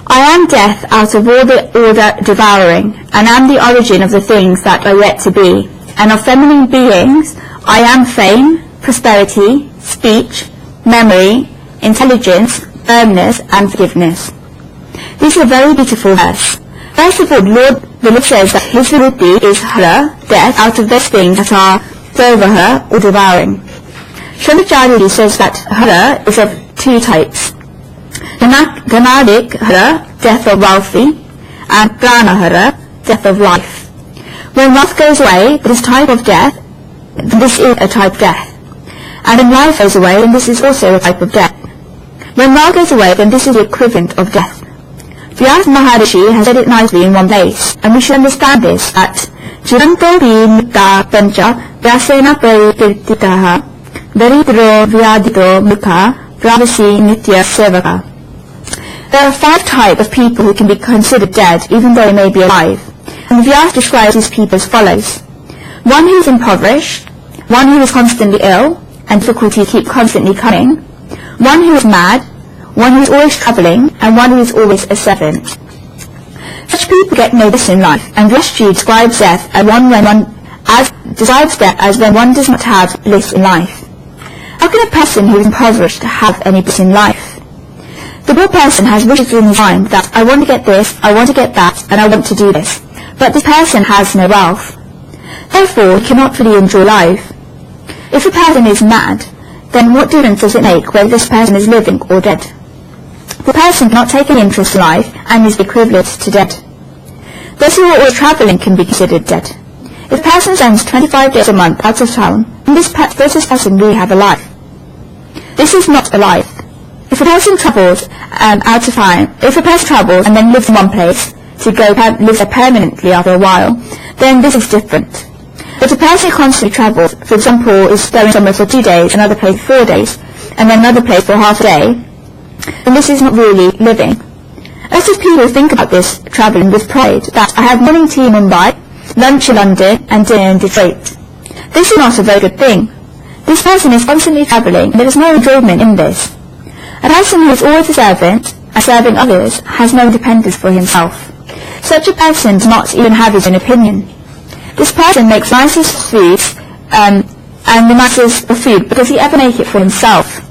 I am death out of all the devouring, and am the origin of the things that are yet to be, and of feminine beings I am fame, prosperity, speech, memory, intelligence, firmness, and forgiveness. This is a very beautiful verse. First of all, the Lord says that his Vibhuti is Hara, death, out of those things that are Sarvaha, or devouring. Shankaracharya says that Hara is of two types. Ganadik Hara, death of wealthy, and Prana Hara, death of life. When wealth goes away, this type of death, this is a type of death. And when life goes away, then this is also a type of death. When wealth goes away, then this is the equivalent of death. Vyasa Maharishi has said it nicely in one place, and we should understand this, that Chiranto vi mutta pancha vyasena parikirtitaha daridro vyadito mukha pravasi nitya sevaka. There are 5 types of people who can be considered dead, even though they may be alive. And Vyasa describes these people as follows. One who is impoverished, one who is constantly ill, and difficulties keep constantly coming, one who is mad, one who is always travelling, and one who is always a servant. Such people get no bliss in life, and Vyasa describes death as when one does not have bliss in life. How can a person who is impoverished have any bliss in life? The poor person has wishes in his mind that I want to get this, I want to get that, and I want to do this. But this person has no wealth. Therefore, he cannot really enjoy life. If a person is mad, then what difference does it make whether this person is living or dead? The person cannot take any interest in life and is equivalent to dead. Those who are always travelling can be considered dead. If a person spends 25 days a month out of town, then does this person really have a life? This is not a life. If a person travels out of time, if a person travels and then lives in one place to go live there permanently after a while, then this is different. But a person who constantly travels, for example, is going somewhere for 2 days, another place for 4 days, and then another place for half a day, then this is not really living. Lots of people think about this travelling with pride, that I have morning tea in Mumbai, lunch in London, and dinner in Detroit. This is not a very good thing. This person is constantly travelling, and there is no enjoyment in this. A person who is always a servant, and serving others, has no independence for himself. Such a person does not even have his own opinion. This person makes nicest foods, and the nicest food because he ever make it for himself.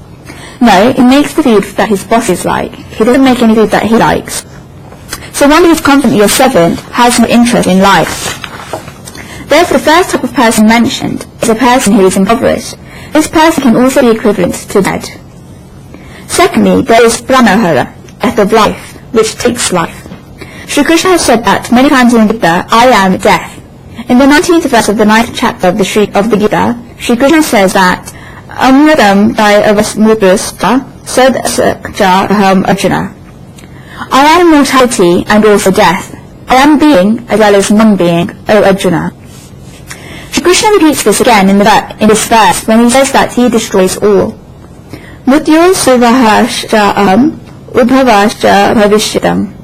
No, he makes the food that his bosses like. He doesn't make any food that he likes. So one who is constantly a servant has no interest in life. Therefore, the first type of person mentioned is a person who is impoverished. This person can also be equivalent to dead. Secondly, there is Pranahara, death of life, which takes life. Sri Krishna has said that many times in the Gita, I am death. In the 19th verse of the 9th chapter of the Gita, Sri Krishna says that Amritam Dayavasmrupasta Sadasakja Aham Arjuna. I am mortality and also death. I am being as well as non-being, O Arjuna. Sri Krishna repeats this again in this verse when he says that he destroys all. Mutyo Suvahascha Aham Udbhavascha Bhavishyatam.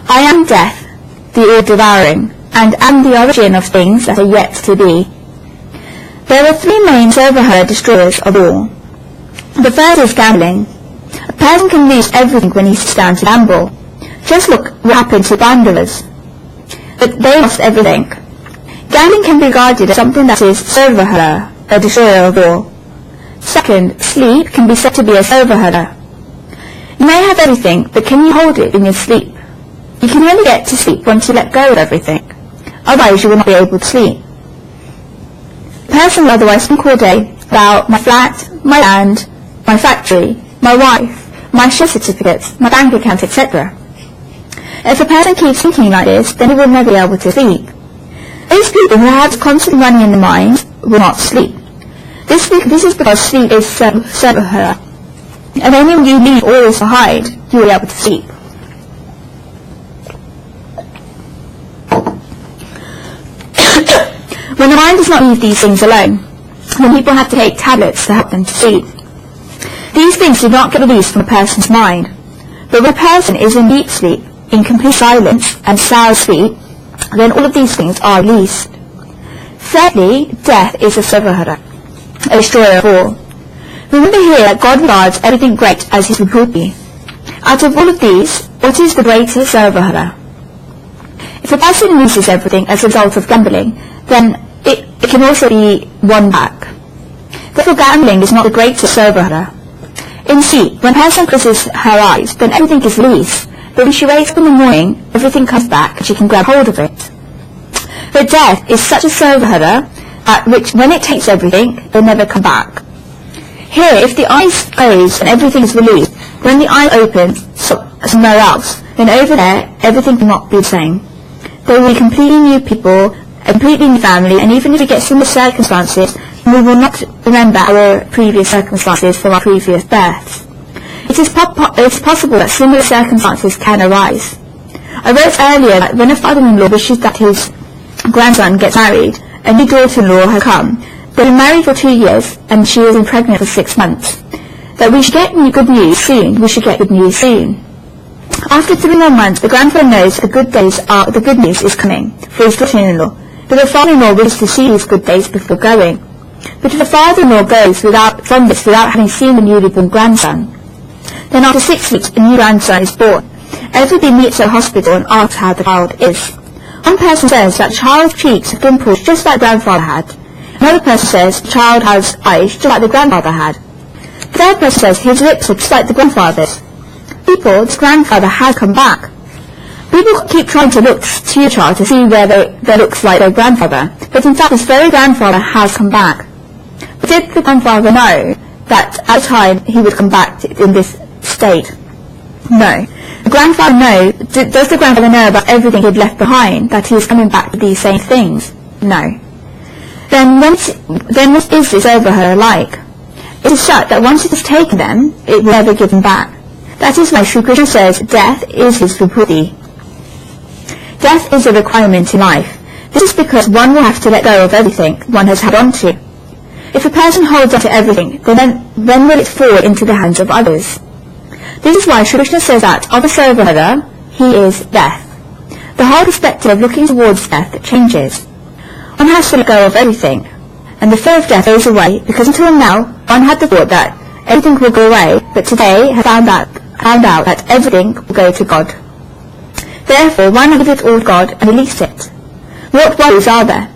I am death, the all-devouring, and am the origin of things that are yet to be. There are 3 main Sarvahara destroyers of all. The first is gambling. A person can lose everything when he sits down to gamble. Just look what happened to Pandavas. But they lost everything. Gambling can be regarded as something that is Sarvahara, a destroyer of all. Second, sleep can be said to be a Sarvahara. You may have everything, but can you hold it in your sleep? You can only get to sleep once you let go of everything. Otherwise you will not be able to sleep. The person will otherwise think all day about my flat, my land, my factory, my wife, my share certificates, my bank account, etc. If a person keeps thinking like this, then he will never be able to sleep. Those people who have constant running in the mind will not sleep. This is because sleep is Sarvahara. And only when you leave all this behind, you will be able to sleep. When the mind does not leave these things alone, then people have to take tablets to help them to sleep. These things do not get released from a person's mind. But when a person is in deep sleep, in complete silence and sound sleep, then all of these things are released. Thirdly, death is a Sarvahara, a destroyer of all. Remember here that God regards everything great as his Vibhuti. Out of all of these, What is the greater sarvahara? If a person loses everything as a result of gambling, then it can also be won back. Therefore gambling is not the greater sarvahara. In sleep, when a person closes her eyes, then everything is loose, but when she wakes up in the morning, everything comes back and she can grab hold of it. But death is such a sarvahara at which when it takes everything, it will never come back. Here, if the eyes close and everything is released, when the eye opens somewhere else, then over there, everything will not be the same. There will be completely new people, a completely new family, and even if we get similar circumstances, we will not remember our previous circumstances from our previous births. It is possible that similar circumstances can arise. I wrote earlier that when a father-in-law wishes that his grandson gets married, a new daughter-in-law has come. They've been married for 2 years, and she has been pregnant for 6 months. That we should get good news soon. We should get good news soon. After 3 more months, the grandfather knows the good news is coming for his daughter-in-law. But the father-in-law wishes to see these good days before going. But if the father-in-law goes without having seen the newly born grandson, then after 6 weeks, a new grandson is born. Everybody meets at a hospital and asks how the child is. One person says that the child's cheeks have dimples just like grandfather had. Another person says the child has eyes just like the grandfather had. The third person says his lips are just like the grandfather's. This grandfather has come back. People keep trying to look to your child to see whether they look like their grandfather, but in fact this very grandfather has come back. But did the grandfather know that at the time he would come back in this state? No. Does the grandfather know about everything he had left behind, that he is coming back to these same things? No. Then what is this sarvahara like? It is such that once it has taken them, it will never give them back. That is why Sri Krishna says death is his vibhuti. Death is a requirement in life. This is because one will have to let go of everything one has held on to. If a person holds on to everything, then when will it fall into the hands of others? This is why Sri Krishna says that of a sarvahara, he is death. The whole perspective of looking towards death changes. One has to let go of everything, and the fear of death goes away, because until now, one had the thought that everything will go away, but today has found out that everything will go to God. Therefore, one gives it all to God and release it. What worries are there?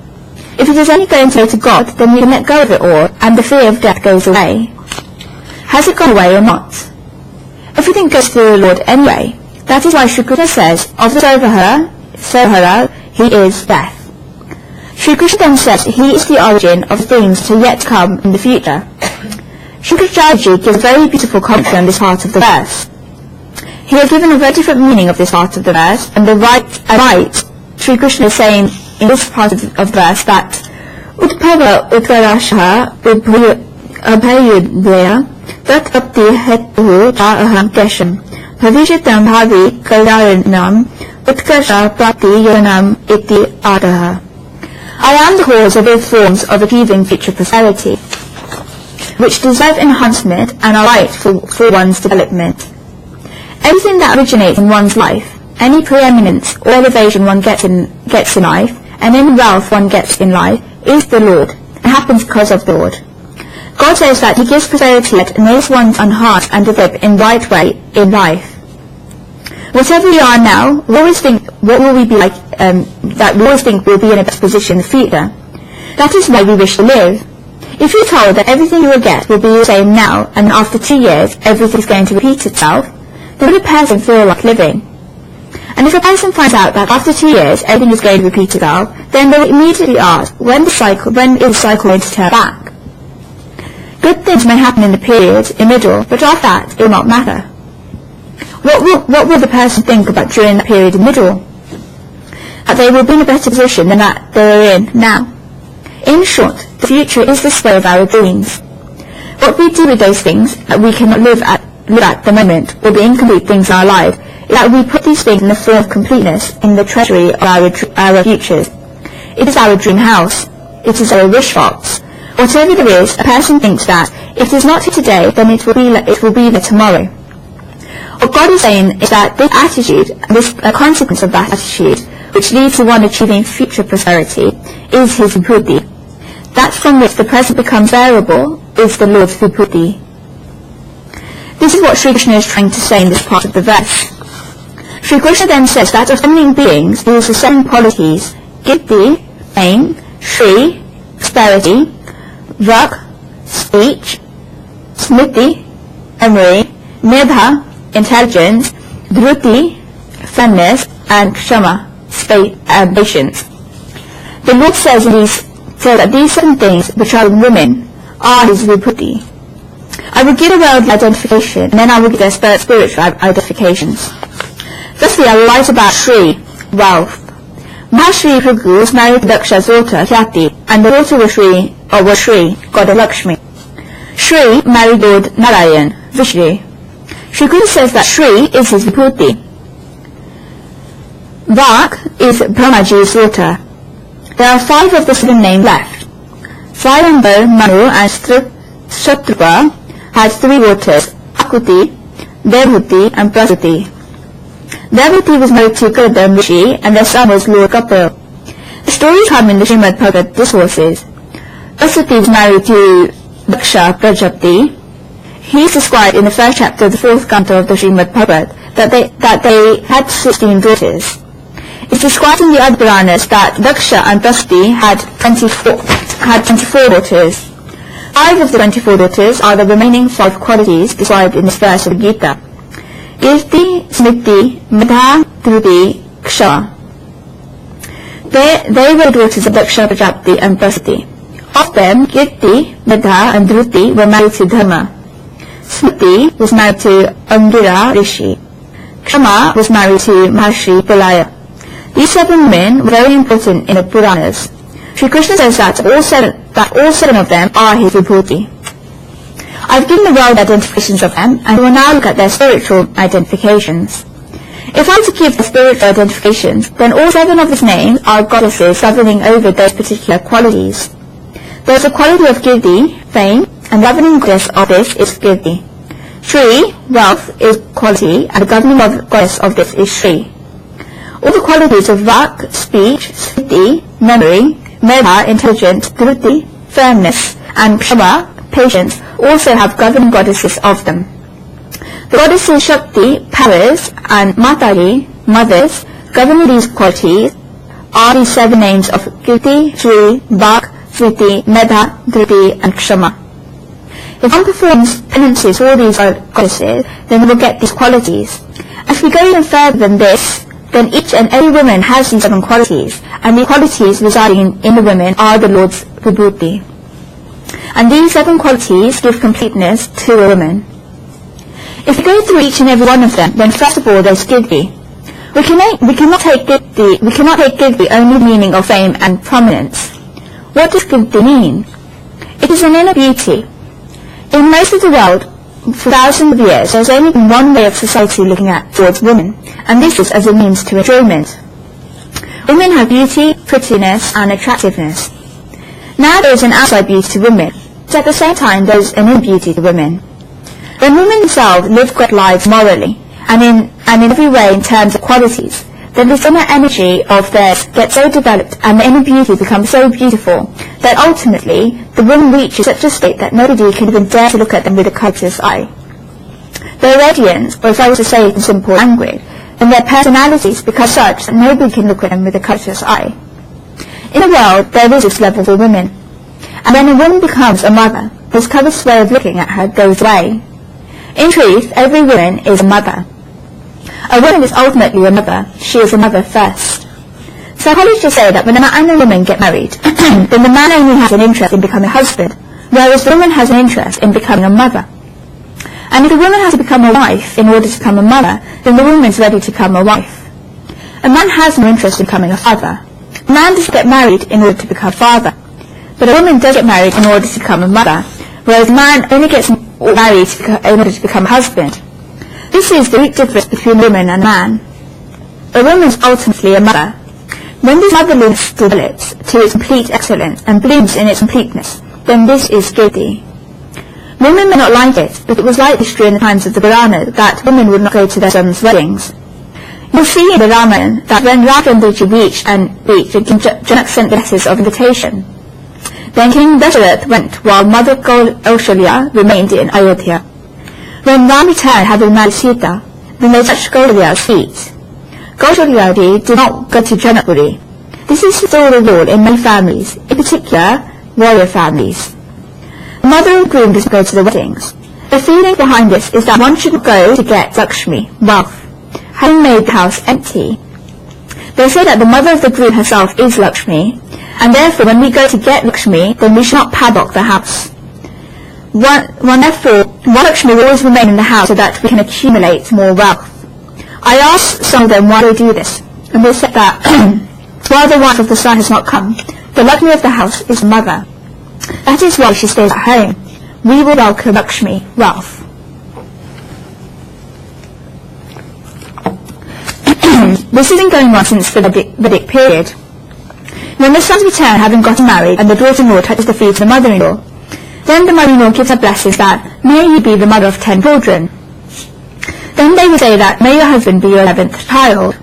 If it is only going to go to God, then we can let go of it all, and the fear of death goes away. Has it gone away or not? Everything goes through the Lord anyway. That is why Sri Krishna says, of the sarvahara, he is death. Sri Krishna then says he is the origin of things to yet come in the future. Sri Krishnajji gives a very beautiful commentary on this part of the verse. He has given a very different meaning of this part of the verse, and Sri Krishna is saying in this part of the verse that Utpava Utkarasha Abhayudvaya Tat Apti Hetuhu Ta Aham Kesham Bhavishitam Bhavi Kalyaranam Utkarsha Prapti Yanam Iti Adaha. I am the cause of all forms of achieving future prosperity, which deserve enhancement and are right for one's development. Everything that originates in one's life, any preeminence or elevation one gets in life, and any wealth one gets in life, is the Lord, and happens because of the Lord. God says that he gives prosperity that enables one to enhance and develop in right way in life. Whatever we are now, we always think, what will we be like, that we always think we'll be in a better position in the future. That is why we wish to live. If you're told that everything you will get will be the same now, and after 2 years everything is going to repeat itself, then will a person feel like living? And if a person finds out that after 2 years everything is going to repeat itself, then they will immediately ask, when is the cycle going to turn back? Good things may happen in the period, in the middle, but after that it will not matter. What will the person think about during that period in the middle? That they will be in a better position than that they are in now. In short, the future is the sphere of our dreams. What we do with those things that we cannot live at the moment, or the incomplete things in our life, is that we put these things in the form of completeness in the treasury of our futures. It is our dream house. It is our wish box. Whatever there is, a person thinks that if it is not here today, then it will be there tomorrow. What God is saying is that this attitude, a consequence of that attitude, which leads to one achieving future prosperity, is his vibhuti. That from which the present becomes bearable is the Lord's vibhuti. This is what Sri Krishna is trying to say in this part of the verse. Sri Krishna then says that of feminine beings, he uses 7 qualities: Kirti, fame; Shri, prosperity; Vak, speech; Smriti, memory; Medha, intelligence; Dhruti, firmness; and Kshama, patience. The Lord says that these 7 things which are in women are his vibhuti. I will give a worldly identification, and then I will give their spiritual identifications. Firstly, I will write about Shri, wealth. Mahashri Phrigu was married to Daksha's daughter, Hyati, and the daughter was Shri, goddess Lakshmi. Shri married Lord Narayan, Vishnu. Shri Krishna says that Shri is his vibhuti. Vak is Brahmaji's daughter. There are 5 of the 7 names left. Swayambhar, Manu, and Shatrugha had 3 daughters: Akuti, Devhuti, and Prasuti. Devhuti was married to Kuladam Rishi, and their son was Lord Kapil. The stories come in the Srimad Bhagavad discourses. Prasuti was married to Daksha Prajapati. He is described in the 1st chapter of the 4th canto of the Srimad Bhagavad that they had 16 daughters. It's described in the other Puranas that Daksha and Prasuti had 24 daughters. 5 of the 24 daughters are the remaining 5 qualities described in this verse of the Gita: Kirti, Smriti, Medha, Dhruti, Kshama. They were the daughters of Daksha, Prajapati, and Prasuti. Of them, Kirti, Medha, and Dhruti were married to Dharma. Smriti was married to Angira Rishi. Kshama was married to Mahashri Pralaya. These 7 women were very important in the Puranas. Sri Krishna says that all seven of them are his vibhuti. I've given the world identifications of them, and we will now look at their spiritual identifications. If I were to give the spiritual identifications, then all 7 of his names are goddesses governing over those particular qualities. There is a quality of Kirti, fame, and governing goddess of this is Kirti. Shri, wealth, is quality, and the governing goddess of this is Shri. All the qualities of Vak, speech; Smriti, memory; Medha, intelligence; Dhruti, firmness; and Kshama, patience, also have governing goddesses of them. The goddesses Shakti, powers, and Mataji, mothers, governing these qualities are these 7 names of Kirti, Shri, Vak, Smriti, Medha, Dhruti, and Kshama. If one performs penances for all these goddesses, then we will get these qualities. As we go even further than this, then each and every woman has these 7 qualities, and the qualities residing in the women are the Lord's vibhuti. And these 7 qualities give completeness to a woman. If we go through each and every one of them, then first of all there's Kirti. We cannot take Kirti only the meaning of fame and prominence. What does Kirti mean? It is an inner beauty. In most of the world, for thousands of years, there's only been one way of society looking towards women, and this is as a means to enjoyment. Women have beauty, prettiness, and attractiveness. Now there is an outside beauty to women, but at the same time there is an inner beauty to women. When women themselves live great lives morally, and in every way in terms of qualities, then this inner energy of theirs gets so developed and the inner beauty becomes so beautiful that ultimately the woman reaches such a state that nobody can even dare to look at them with a covetous eye. Their radiance, or if I was to say it in simple language, and their personalities become such that nobody can look at them with a covetous eye. In the world, there is this level for women. And when a woman becomes a mother, this covetous way of looking at her goes away. In truth, every woman is a mother. A woman is ultimately a mother. She is a mother first. Psychologists say that when a man and a woman get married, then the man only has an interest in becoming a husband, whereas the woman has an interest in becoming a mother. And if the woman has to become a wife in order to become a mother, then the woman is ready to become a wife. A man has no interest in becoming a father. A man doesn't get married in order to become a father. But a woman does get married in order to become a mother, whereas a man only gets married in order to become a husband. This is the big difference between woman and man. A woman is ultimately a mother. When this motherliness develops to its complete excellence and blooms in its completeness, then this is Kirti. Women may not like it, but it was like this during the times of the Purana that women would not go to their sons' weddings. You'll see in the Ramayana that when Rajandraji reached and King Janak sent letters of invitation, then King Dasharatha went while Mother Kaushalya remained in Ayodhya. When Ram returned having married Sita, then they touched Kaushalya's feet. Gaujaliadi did not go to Janapuri. This is still the rule in many families, in particular warrior families. The mother and groom does go to the weddings. The feeling behind this is that one should go to get Lakshmi, wealth, having made the house empty. They say that the mother of the groom herself is Lakshmi, and therefore when we go to get Lakshmi, then we should not padlock the house. Therefore, one Lakshmi will always remain in the house so that we can accumulate more wealth. I asked some of them why they do this, and they said that while the wife of the son has not come, the Lakshmi of the house is the mother. That is why she stays at home. We will welcome Lakshmi, wealth. This has been going on since the Vedic period. When the sons return having gotten married and the daughter-in-law touches the feet of the mother-in-law, then the mother-in-law gives her blessings that, may you be the mother of 10 children. Then they would say that, may your husband be your 11th child.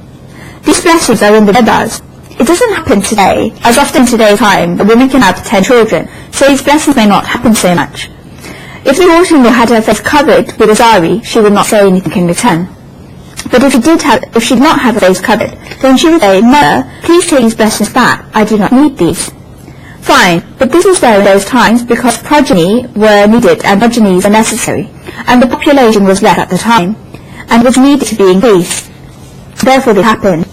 These blessings are in the Vedas. It doesn't happen today, as often in today's time, that women can have 10 children, so these blessings may not happen so much. If the daughter-in-law had her face covered with a sari, she would not say anything in return. But if she did not have her face covered, then she would say, Mother, please take these blessings back, I do not need these. Fine, but this was there in those times because progeny were needed and progenies were necessary, and the population was less at the time, and was needed to be increased. Therefore they happened.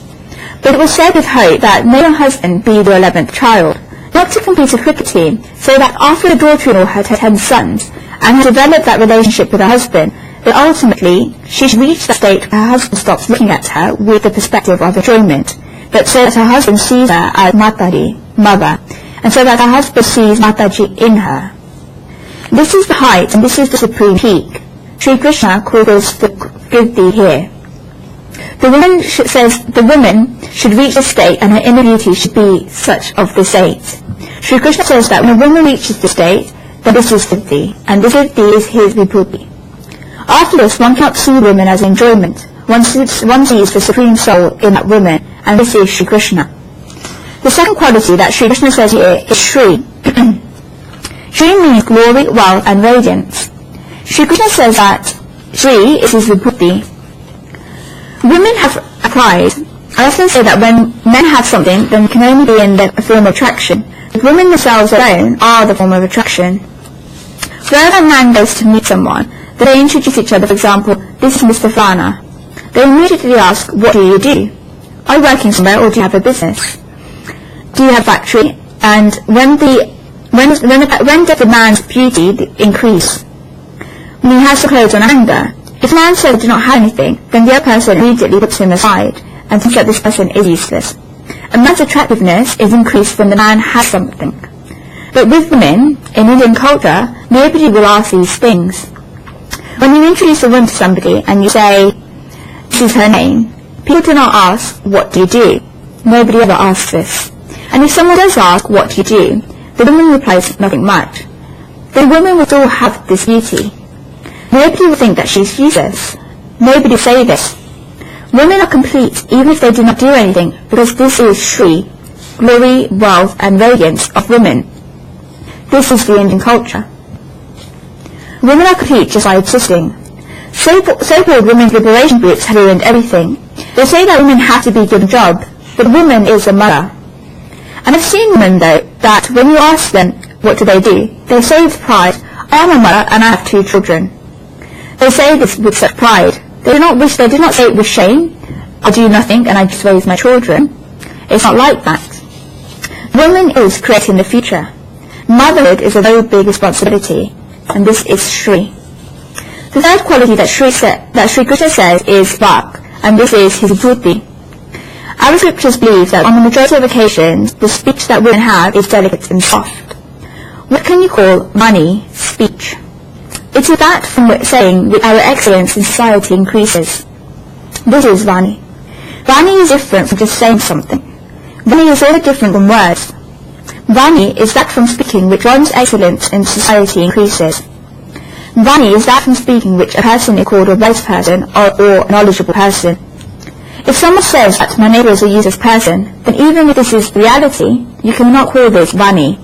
But it was said with hope that may your husband be the 11th child, not to complete a cricket team, so that after the daughter-in-law had 10 sons, and had developed that relationship with her husband, that ultimately she should reach the state where her husband stops looking at her with the perspective of enjoyment, but so that her husband sees her as Mataji, mother, and so that her husband sees Mataji in her. This is the height and this is the supreme peak. Sri Krishna calls this the Vritti here. The woman should reach this state and her inner beauty should be such of this state. Sri Krishna says that when a woman reaches this state, then this is Vritti, and this Vritti is his Vibhuti. After this, one cannot see women as enjoyment. One sees the supreme soul in that woman, and this is Sri Krishna. The second quality that Sri Krishna says here is Shri. Shri means glory, wealth, and radiance. Sri Krishna says that Shri is his Vibhuti. Women have pride. I often say that when men have something, then it can only be in the form of attraction. But women themselves alone are the form of attraction. Wherever a man goes to meet someone, they introduce each other. For example, this is Mr. Flana. They immediately ask, what do you do? Are you working somewhere or do you have a business? Do you have a factory? And when does the man's beauty increase? When he has the clothes on a hanger. If a man says do not have anything, then the other person immediately puts him aside and thinks that this person is useless. A man's attractiveness is increased when the man has something. But with women, in Indian culture, nobody will ask these things. When you introduce a woman to somebody and you say, this is her name, people do not ask, what do you do? Nobody ever asks this. And if someone does ask, what do you do? The woman replies, nothing much. The woman will still have this beauty. Nobody will think that she's useless. Nobody will say this. Women are complete even if they do not do anything, because this is Shri, glory, wealth, and radiance of women. This is the Indian culture. Women are complete just by existing. So-called women's liberation groups have ruined everything. They say that women have to be given a job, but woman is a mother. And I've seen women, though, that when you ask them what do, they say with pride, I am a mother and I have 2 children. They say this with such pride. They do not say it with shame. I do nothing and I just raise my children. It's not like that. Woman is creating the future. Motherhood is a very big responsibility, and this is Shri. The third quality that Sri Krishna says is Vak, and this is his Buddhi. Our scriptures believe that on the majority of occasions, the speech that women have is delicate and soft. What can you call money speech? It is that from saying that our excellence in society increases. This is Vani. Vani is different from just saying something. Vani is very different from words. Vani is that from speaking which one's excellence in society increases. Vani is that from speaking which a person is called a wise person or a knowledgeable person. If someone says that my neighbor is a useless person, then even if this is reality, you cannot call this Vani.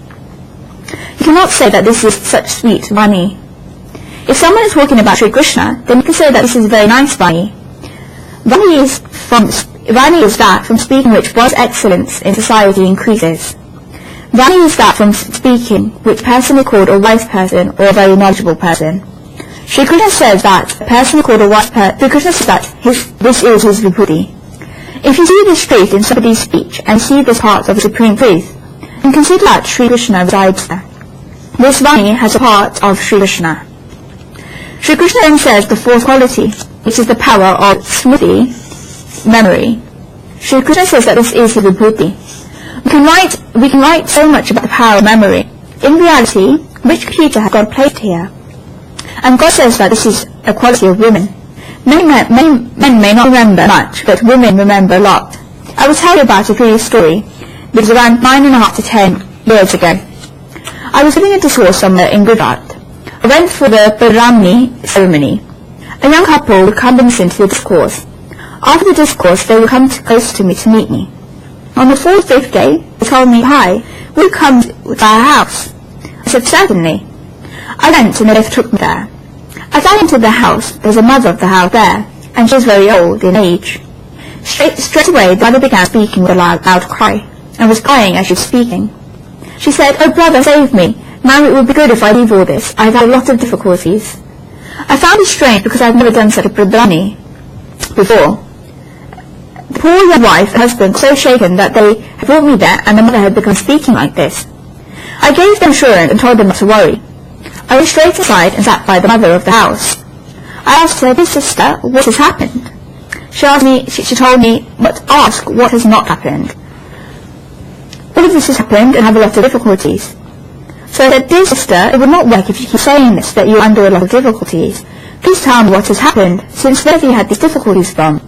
You cannot say that this is such sweet Vani. If someone is talking about Sri Krishna, then you can say that this is very nice Vani. Vani is Vani is that from speaking which one's excellence in society increases. Vani is that from speaking which person is called a wise person or a very knowledgeable person. Shri Krishna says that a person is called a wise person. Shri Krishna says that this is his vibhuti. If you see this truth in somebody's speech and see this part of the supreme truth, then consider that Shri Krishna resides there. This Vani has a part of Shri Krishna. Shri Krishna then says the fourth quality, which is the power of smriti, memory. Shri Krishna says that this is his vibhuti. We can write so much about the power of memory. In reality, which computer has God placed here? And God says that this is a quality of women. Many men may not remember much, but women remember a lot. I will tell you about a previous story. It was around 9.5 to 10 years ago. I was giving a discourse somewhere in Gujarat. I went for the Paramni ceremony. A young couple would come and listen to the discourse. After the discourse, they would come close to me to meet me. On the 4th or 5th day, they told me, "Hi, will you come to our house?" I said, "Certainly." I went and they took me there. As I entered the house, there was a mother of the house there, and she was very old in age. Straight away, the mother began speaking with a loud cry, and was crying as she was speaking. She said, "Oh brother, save me. Now it would be good if I leave all this. I've had a lot of difficulties." I found it strange because I've never done such a pradhani before. The poor young wife and husband were so shaken that they had brought me there, and the mother had begun speaking like this. I gave them assurance and told them not to worry. I went straight inside and sat by the mother of the house. I asked her, "Dear sister, what has happened?" She told me, "But ask what has not happened." All of this has happened and I have a lot of difficulties. So I said, "Dear sister, it would not work if you keep saying this, that you are under a lot of difficulties. Please tell me what has happened, since where have you had these difficulties from?"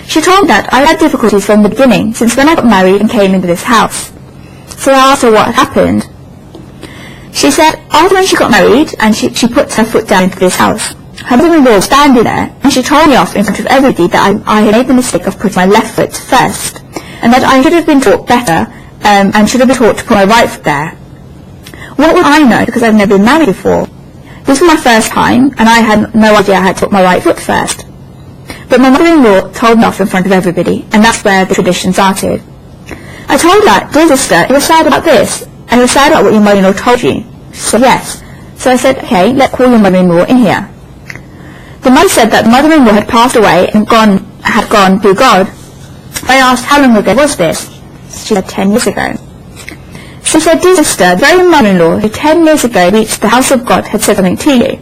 She told me that I had difficulties from the beginning, since when I got married and came into this house. So I asked her what had happened. She said, after when she got married and she put her foot down into this house, her mother-in-law was standing there, and she told me off in front of everybody that I had made the mistake of putting my left foot first, and that I should have been taught better, and should have been taught to put my right foot there. What would I know, because I've never been married before? This was my first time, and I had no idea I had to put my right foot first. But my mother-in-law told me off in front of everybody, and that's where the tradition started. I told her, "Dear sister, you were sad about this, and you were sad about what your mother-in-law told you." She said, "Yes." So I said, "Okay, let's call your mother-in-law in here." The mother said that the mother-in-law had passed away and had gone to God. I asked, "How long ago was this?" She said, 10 years ago. She said, "Dear sister, the very mother-in-law who 10 years ago reached the house of God had said something to you.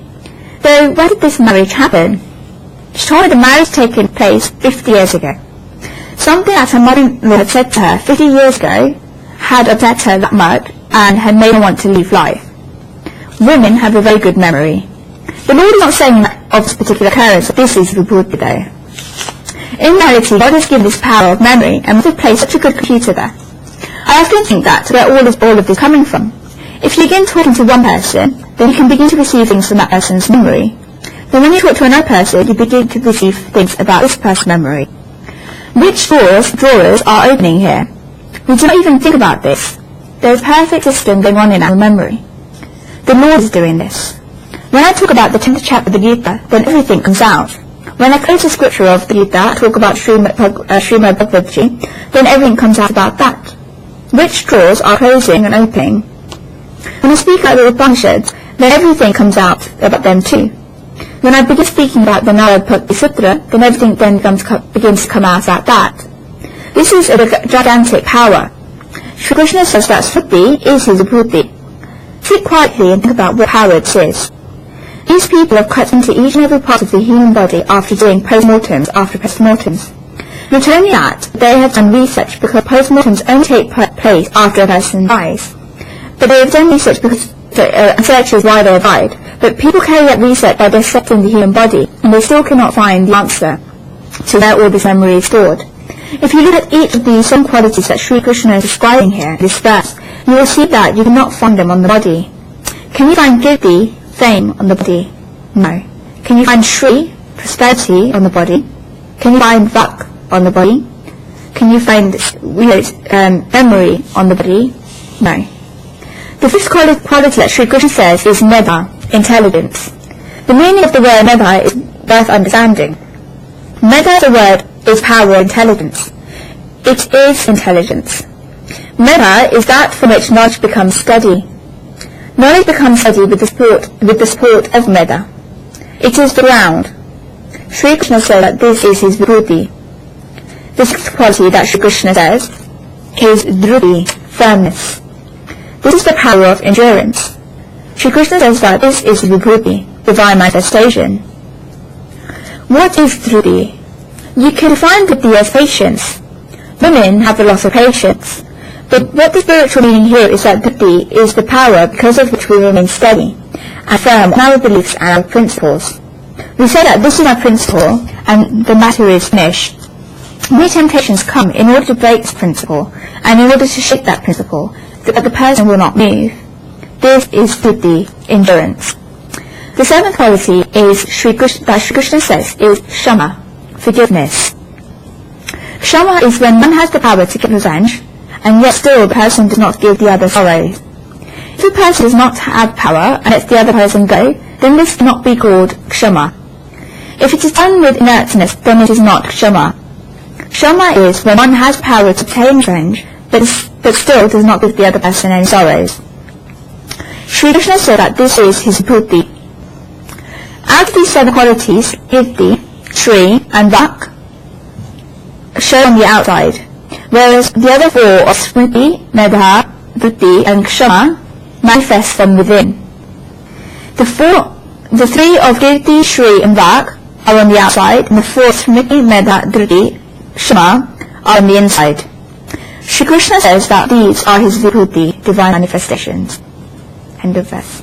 So where did this marriage happen?" She told me the marriage had taken place 50 years ago. Something that her mother-in-law had said to her 50 years ago had upset her that much and had made her want to leave life. Women have a very good memory. The Lord is not saying that of this particular occurrence that this is vibhuti though. In reality, God has given this power of memory and must have placed such a good computer there. I often think that where all of this coming from. If you begin talking to one person, then you can begin to receive things from that person's memory. Then when you talk to another person, you begin to receive things about this person's memory. Which drawers are opening here? We do not even think about this. There is a perfect system going on in our memory. The Lord is doing this. When I talk about the 10th chapter of the Gita, then everything comes out. When I quote a scripture of the Gita, talk about Srimad Bhagavad Gita, then everything comes out about that. Which drawers are closing and opening? When I speak about the Upanishads, then everything comes out about them too. When I begin speaking about the Narad Bhakti Sutra, then everything then begins to come out about that. This is a gigantic power. Shri Krishna says that Smriti is his vibhuti. Sit quietly and think about what power it is. These people have cut into each and every part of the human body after doing post-mortems after post-mortems. Not only that, they have done research because post-mortems only take place after a person dies. But they have done research because research is why they died. But people carry out research by dissecting the human body, and they still cannot find the answer to where all this memory is stored. If you look at each of these 7 qualities that Sri Krishna is describing here in this verse, you will see that you cannot find them on the body. Can you find Kirti, fame, on the body? No. Can you find Shri, prosperity, on the body? Can you find Vak on the body? Can you find memory on the body? No. The 5th quality that Sri Krishna says is Meda, intelligence. The meaning of the word Meda is worth understanding. Meda is a word is power or intelligence. It is intelligence. Metta is that from which knowledge becomes steady. Knowledge becomes steady with the support of metta. It is the ground. Sri Krishna says that this is his vibhuti. The sixth quality that Sri Krishna says is dhruti, firmness. This is the power of endurance. Sri Krishna says that this is vibhuti, divine manifestation. What is dhruti? You can define dhruti as patience. Women have a lot of patience. But what the spiritual meaning here is that dhruti is the power because of which we remain steady and firm on our beliefs and our principles. We say that this is our principle and the matter is finished. Many temptations come in order to break this principle and in order to shake that principle, that the person will not move. This is dhruti, endurance. The seventh quality is that Sri Krishna says is kshama, forgiveness. Kshama is when one has the power to get revenge, and yet still the person does not give the other sorrow. If a person does not have power and lets the other person go, then this cannot be called kshama. If it is done with inertness, then it is not kshama. Kshama is when one has power to obtain revenge, but still does not give the other person any sorrows. Sri Krishna said that this is his bhuti. Out of these seven qualities, Iddhi, Shri, and Vak show on the outside, whereas the other four of Smriti, Medha, Dhruti, and Kshama manifest from within. The three of Iddhi, Shri, and Vak are on the outside, and the four of Smriti, Medha, Dhruti, Kshama are on the inside. Shri Krishna says that these are his vibhuti, divine manifestations. End of verse.